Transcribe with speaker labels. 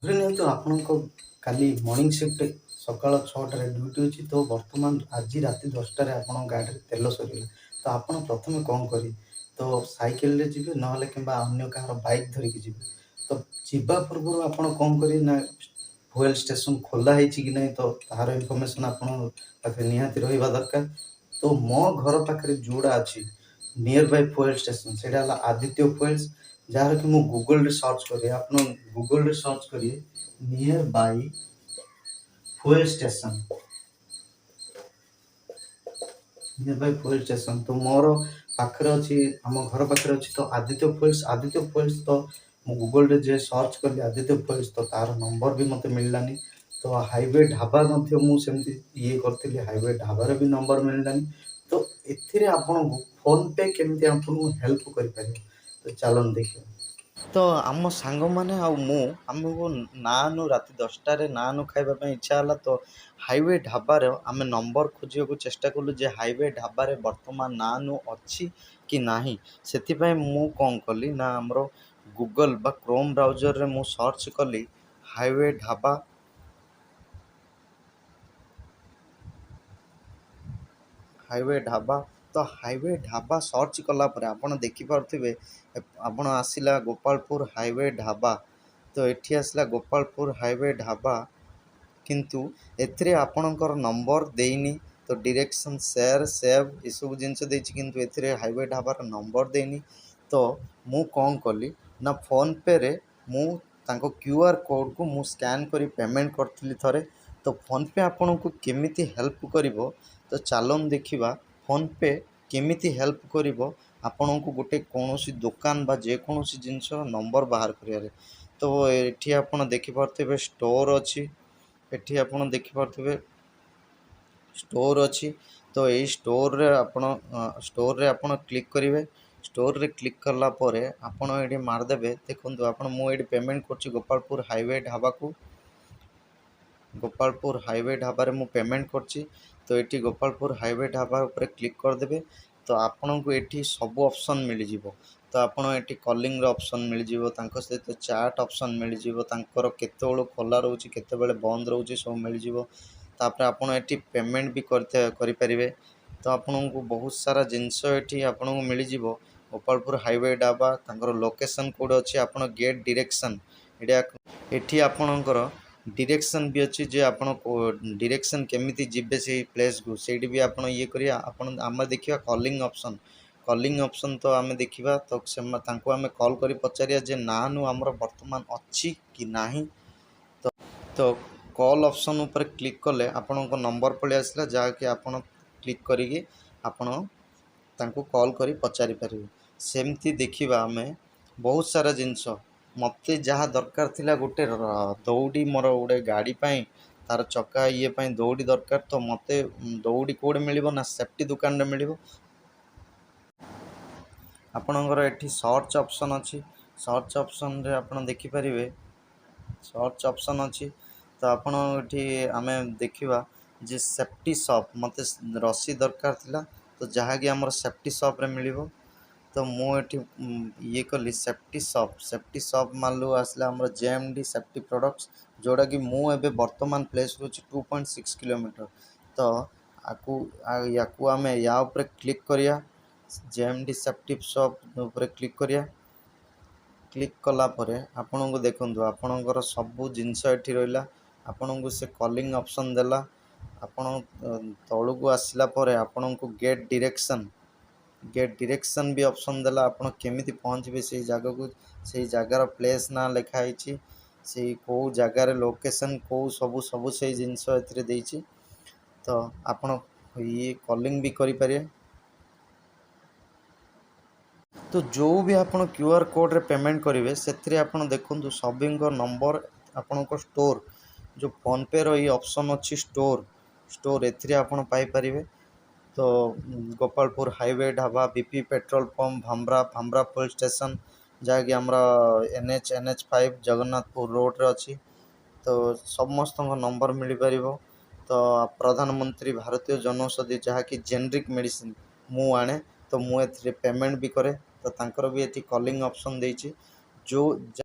Speaker 1: ଧରି ନିଅନ୍ତୁ ଆପଣଙ୍କ କାଲି ମର୍ଣ୍ଣିଂ ସିଫ୍ଟ ସକାଳ 6ଟାରେ ଡ୍ୟୁଟି ଅଛି, ତ ବର୍ତ୍ତମାନ ଆଜି ରାତି 10ଟାରେ ଆପଣଙ୍କ ଗାଡ଼ିରେ ତେଲ ସରିଗଲା। ତ ଆପଣ ପ୍ରଥମେ କ'ଣ କରିବେ? ତ ସାଇକେଲରେ ଯିବେ, ନହେଲେ କିମ୍ବା ଅନ୍ୟ କାହାର ବାଇକ୍ ଧରିକି ଯିବେ। ତ ଯିବା ପୂର୍ବରୁ ଆପଣ କ'ଣ କରିବେ ନା, ଫୁଏଲ୍ ଷ୍ଟେସନ୍ ଖୋଲା ହେଇଛି କି ନାହିଁ, ତ ତାହାର ଇନଫର୍ମେସନ୍ ଆପଣଙ୍କ ପାଖରେ ନିହାତି ରହିବା ଦରକାର। ତ ମୋ ଘର ପାଖରେ ଯେଉଁଟା ଅଛି ନିୟର୍ ବାଇ ଫୁଏଲ୍ ଷ୍ଟେସନ୍, ସେଇଟା ହେଲା ଆଦିତ୍ୟ ଫୁଏଲ୍ସ, ଯାହାର କି ମୁଁ ଗୁଗଲରେ ସର୍ଚ୍ଚ କରେ। ଆପଣ ଗୁଗଲରେ ସର୍ଚ୍ଚ କରିବେ near Bai fuel station, near Bai fuel station. ତ ମୋର ପାଖରେ ଅଛି, ଆମ ଘର ପାଖରେ ଅଛି ତ ଆଦିତ୍ୟ ଫୁଏଲ୍ସ। ତ ମୁଁ ଗୁଗଲରେ ଯେ ସର୍ଚ୍ଚ କଲି ଆଦିତ୍ୟ ଫୁଏଲ୍ସ, ତ ତା'ର ନମ୍ବର ବି ମୋତେ ମିଳିଲାନି। ତ ହାଇୱେ ଢାବା ମଧ୍ୟ ମୁଁ ସେମିତି କରିଥିଲି, ହାଇୱେ ଢାବାର ବି ନମ୍ବର ମିଳିଲାନି। ତ ଏଥିରେ ଆପଣଙ୍କୁ ଫୋନ୍ ପେ କେମିତି ଆପଣଙ୍କୁ ହେଲ୍ପ କରିପାରିବ, ତ ଚାଲନ୍ତୁ ଦେଖିବା। ତ ଆମ ସାଙ୍ଗମାନେ ଆଉ ମୁଁ, ଆମକୁ ନାନୁ ରାତି 10ଟାରେ ନାନୁ ଖାଇବା ପାଇଁ ଇଚ୍ଛା ହେଲା। ତ ହାଇୱେ ଢାବାର ଆମେ ନମ୍ବର ଖୋଜିବାକୁ ଚେଷ୍ଟା କଲୁ ଯେ ହାଇୱେ ଢାବାରେ ବର୍ତ୍ତମାନ ନାନୁ ଅଛି କି ନାହିଁ। ସେଥିପାଇଁ ମୁଁ କ'ଣ କଲି ନା, ଆମର ଗୁଗଲ୍ ବା କ୍ରୋମ୍ ବ୍ରାଉଜରରେ ମୁଁ ସର୍ଚ୍ଚ କଲି ହାଇୱେ ଢାବା। ତ ହାଇୱେ ଢାବା ସର୍ଚ୍ଚ କଲା ପରେ ଆପଣ ଦେଖିପାରୁଥିବେ, ଆପଣ ଆସିଲା ଗୋପାଳପୁର ହାଇୱେ ଢାବା। ତ ଏଠି ଆସିଲା ଗୋପାଳପୁର ହାଇୱେ ଢାବା, କିନ୍ତୁ ଏଥିରେ ଆପଣଙ୍କର ନମ୍ବର ଦେଇନି। ତ ଡିରେକ୍ସନ୍, ସେୟାର, ସେଭ୍ ଏସବୁ ଜିନିଷ ଦେଇଛି, କିନ୍ତୁ ଏଥିରେ ହାଇୱେ ଢାବାର ନମ୍ବର ଦେଇନି। ତ ମୁଁ କ'ଣ କଲି ନା, ଫୋନ୍ପେରେ ମୁଁ ତାଙ୍କ QR କୋଡ଼୍କୁ ମୁଁ ସ୍କାନ୍ କରି ପେମେଣ୍ଟ କରିଥିଲି ଥରେ। ତ ଫୋନ୍ପେ ଆପଣଙ୍କୁ କେମିତି ହେଲ୍ପ କରିବ, ତ ଚାଲନ୍ତୁ ଦେଖିବା ଫୋନ୍ପେ କେମିତି ହେଲ୍ପ କରିବ ଆପଣଙ୍କୁ ଗୋଟେ କୌଣସି ଦୋକାନ ବା ଯେକୌଣସି ଜିନିଷ ନମ୍ବର ବାହାର କରିବାରେ। ତ ଏଠି ଆପଣ ଦେଖିପାରୁଥିବେ ଷ୍ଟୋର୍ ଅଛି, ଏଠି ଆପଣ ଦେଖିପାରୁଥିବେ ଷ୍ଟୋର୍ ଅଛି। ତ ଏଇ ଷ୍ଟୋର୍ରେ ଆପଣ କ୍ଲିକ୍ କରିବେ। ଷ୍ଟୋର୍ରେ କ୍ଲିକ୍ କଲା ପରେ ଆପଣ ଏଠି ମାରିଦେବେ, ଦେଖନ୍ତୁ ମୁଁ ଏଠି ପେମେଣ୍ଟ କରୁଛି ଗୋପାଳପୁର ହାଇୱେ ଢାବାକୁ। ଗୋପାଳପୁର ହାଇୱେ ଢାବାରେ ମୁଁ ପେମେଣ୍ଟ କରିଛି। ତ ଏଠି ଗୋପାଳପୁର ହାଇୱେ ଢାବା ଉପରେ କ୍ଲିକ୍ କରିଦେବେ। ତ ଆପଣଙ୍କୁ ଏଠି ସବୁ ଅପସନ୍ ମିଳିଯିବ। ତ ଆପଣ ଏଠି କଲିଂର ଅପସନ୍ ମିଳିଯିବ, ତାଙ୍କ ସହିତ ଚାଟ୍ ଅପସନ୍ ମିଳିଯିବ, ତାଙ୍କର କେତେବେଳୁ ଖୋଲା ରହୁଛି କେତେବେଳେ ବନ୍ଦ ରହୁଛି ସବୁ ମିଳିଯିବ। ତାପରେ ଆପଣ ଏଠି ପେମେଣ୍ଟ ବି କରିପାରିବେ। ତ ଆପଣଙ୍କୁ ବହୁତ ସାରା ଜିନିଷ ଏଠି ଆପଣଙ୍କୁ ମିଳିଯିବ। ଗୋପାଳପୁର ହାଇୱେ ଢାବା, ତାଙ୍କର ଲୋକେସନ୍ କେଉଁଠି ଅଛି, ଆପଣ ଗେଟ୍ ଡିରେକ୍ସନ୍, ଏଠି ଆପଣଙ୍କର ଡିରେକ୍ସନ୍ ବି ଅଛି ଯେ ଆପଣ ଡିରେକ୍ସନ୍ କେମିତି ଯିବେ ସେଇ ପ୍ଲେସ୍କୁ, ସେଇଠି ବି ଆପଣ କରିବା। ଆମେ ଦେଖିବା କଲିଂ ଅପସନ୍ ତ ଆମେ ଦେଖିବା। ତ ତାଙ୍କୁ ଆମେ କଲ୍ କରି ପଚାରିବା ଯେ ନାନୁ ଆମର ବର୍ତ୍ତମାନ ଅଛି କି ନାହିଁ। ତ କଲ୍ ଅପସନ୍ ଉପରେ କ୍ଲିକ୍ କଲେ ଆପଣଙ୍କ ନମ୍ବର ପଳେଇ ଆସିଲା, ଯାହାକି ଆପଣ କ୍ଲିକ୍ କରିକି ଆପଣ ତାଙ୍କୁ କଲ୍ କରି ପଚାରିପାରିବେ। ସେମିତି ଦେଖିବା ଆମେ ବହୁତ ସାରା ଜିନିଷ। ମୋତେ ଯାହା ଦରକାର ଥିଲା ଗୋଟେ ଦଉଡ଼ି, ମୋର ଗୋଟେ ଗାଡ଼ି ପାଇଁ ତା'ର ଚକା ପାଇଁ ଦଉଡ଼ି ଦରକାର। ତ ମୋତେ ଦଉଡ଼ି କେଉଁଠି ମିଳିବ ନା, ସେଫ୍ଟି ଦୋକାନରେ ମିଳିବ। ଆପଣଙ୍କର ଏଠି ସର୍ଚ୍ଚ ଅପସନ୍ ଅଛି, ସର୍ଚ୍ଚ ଅପସନ୍ରେ ଆପଣ ଦେଖିପାରିବେ, ସର୍ଚ୍ଚ ଅପସନ୍ ଅଛି। ତ ଆପଣ ଏଠି ଆମେ ଦେଖିବା ଯେ ସେଫ୍ଟି ସପ୍, ମୋତେ ରସି ଦରକାର ଥିଲା, ତ ଯାହାକି ଆମର ସେଫ୍ଟି ସପ୍ରେ ମିଳିବ। ତ ମୁଁ ଏଠି କଲି ସେଫ୍ଟି ସପ୍ ମାଲୁ ଆସିଲା ଆମର JMD ସେଫ୍ଟି ପ୍ରଡ଼କ୍ଟସ୍, ଯେଉଁଟାକି ମୁଁ ଏବେ ବର୍ତ୍ତମାନ ପ୍ଲେସ୍ ରହୁଛି 2.6 କିଲୋମିଟର। ତ ୟାକୁ ଆମେ ୟା ଉପରେ କ୍ଲିକ୍ କରିବା, JMD ସେଫ୍ଟି ସପ୍ ଉପରେ କ୍ଲିକ୍ କରିବା। କ୍ଲିକ୍ କଲା ପରେ ଆପଣଙ୍କୁ ଦେଖନ୍ତୁ ଆପଣଙ୍କର ସବୁ ଜିନିଷ ଏଠି ରହିଲା। ଆପଣଙ୍କୁ ସେ କଲିଂ ଅପସନ୍ ଦେଲା। ଆପଣ ତଳକୁ ଆସିଲା ପରେ ଆପଣଙ୍କୁ ଗେଟ୍ ଡିରେକ୍ସନ୍ ବି ଅପସନ୍ ଦେଲା। ଆପଣ କେମିତି ପହଞ୍ଚିବେ ସେଇ ଜାଗାକୁ, ସେଇ ଜାଗାର ପ୍ଲେସ୍ ନାଁ ଲେଖା ହେଇଛି, ସେଇ କେଉଁ ଜାଗାରେ ଲୋକେସନ୍ କେଉଁ ସବୁ ସେଇ ଜିନିଷ ଏଥିରେ ଦେଇଛି। ତ ଆପଣ କଲିଂ ବି କରିପାରିବେ। ତ ଯେଉଁ ବି ଆପଣ QR କୋଡ଼୍ରେ ପେମେଣ୍ଟ କରିବେ, ସେଥିରେ ଆପଣ ଦେଖନ୍ତୁ ସଭିଙ୍କ ନମ୍ବର, ଆପଣଙ୍କ ଷ୍ଟୋର୍ ଯେଉଁ ଫୋନ୍ପେର ଏଇ ଅପସନ୍ ଅଛି ଷ୍ଟୋର୍, ଏଥିରେ ଆପଣ ପାଇପାରିବେ। ତ Gopalpur highway dhaba, BP petrol pump, Bhamra police station, ଯାହାକି ଆମର NH5 ଜଗନ୍ନାଥପୁର ରୋଡ଼ରେ ଅଛି। ତ ସମସ୍ତଙ୍କ ନମ୍ବର ମିଳିପାରିବ। ତ ପ୍ରଧାନମନ୍ତ୍ରୀ ଭାରତୀୟ ଜନଔଷଧି, ଯାହାକି ଜେନେରିକ୍ ମେଡ଼ିସିନ୍ ମୁଁ ଆଣେ, ତ ମୁଁ ଏଥିରେ ପେମେଣ୍ଟ ବି କରେ। ତ ତାଙ୍କର ବି ଏଠି କଲିଂ ଅପସନ୍ ଦେଇଛି।